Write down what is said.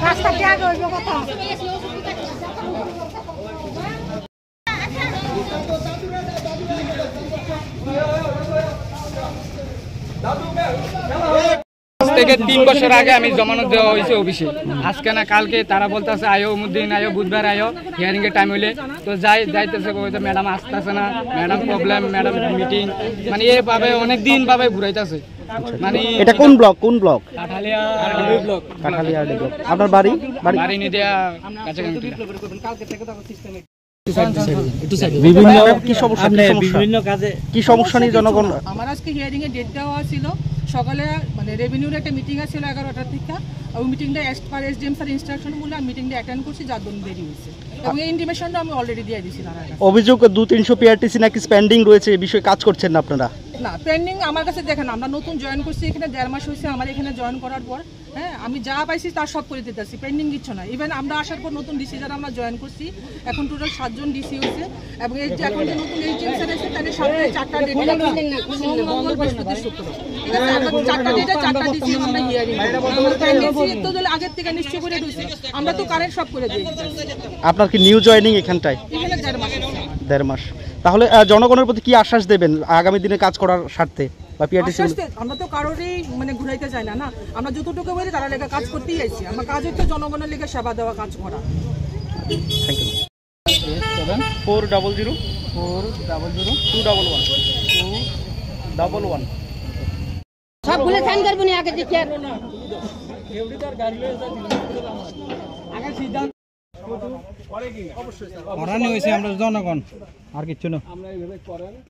রাস্তা ত্যাগ হইব কথা থেকে 3 বছর আগে আমি জমানত দেওয়া হয়েছে অফিসে, আজকে না কালকে তারা বলতেছে আয়ো মুদ্দিন আয়ো বুধবার আয়ো হিয়ারিং এর টাইম হইলে তো যাইতেছে ম্যাডাম আসতেছে না, ম্যাডাম প্রবলেম, ম্যাডাম মিটিং, মানে এইভাবে অনেক দিন ভাবে ঘুরাইতেছে। মানে এটা কোন ব্লক? কোন block? Kathalia block. Kathalia block. আপনার বাড়ি? বাড়ি নিদিয়া কাছাকাছি। বিভিন্ন কি সমস্যা, বিভিন্ন কাজে কি সমস্যা নিয়ে জনগণ? আমার আজকে হিয়ারিং এর ডেট দেওয়া ছিল সকালে, মানে রেভিনিউর একটা মিটিং আছে 11টার থেকে, ওই মিটিংটা as per SDM sir instruction বলে আমি মিটিংটা অ্যাটেন্ড করছি, যার জন্য দেরি হয়েছে এবং এই ইনটিমেশনটা আমি অলরেডি দিয়ে দিয়েছি। অভিযোগ 200-300 পিআরটিসি নাকি স্পেন্ডিং রয়েছে, এই বিষয়ে কাজ করছেন না আপনারা? না, পেন্ডিং আমার কাছে দেখেন, আমরা নতুন জয়েন করছি এখানে 1.5 মাস হয়েছে আমার এখানে জয়েন করার পর। হ্যাঁ, আমি যা পাইছি তার সব করে দিতেছি, পেন্ডিং কিছু না। ইভেন আমরা আসার পর নতুন ডিসি যারা আমরা জয়েন করছি, এখন টোটাল 7 জন ডিসি হয়েছে এবং এই যে এখন যে নতুন এইচএম স্যার এসে তাদের সপ্তাহে 4টা ডেট, মঙ্গল বৃহস্পতি শুক্র, ঠিক আছে, এখন 4টা ডেটে 4টা ডিসি আমরা হিয়ারিং তো আগের থেকে নিশ্চয় করে দিয়েছি, আমরা তো কারেন্ট সব করে দিয়েছি। আপনার কি নিউ জয়েনিং এখানটায়? এখানে 1.5 মাস। 1.5 মাস। তাহলে জনগণের প্রতি কি আশ্বাস দেবেন আগামী দিনে কাজ করার স্বার্থে? বা পিআরটিসি আমরা তো কারোরই মানে ঘুরাইতে চাই না, না, আমরা যতটুকু বলি তারা লেগে কাজ করতেই আইছি। আমার কাজ হচ্ছে জনগণের লেগে সেবা দেওয়া, কাজ করা। Thank you. 400 211 সবগুলো সাইন করব না আগে দেখে আমরা জনগণ আর কিছু না।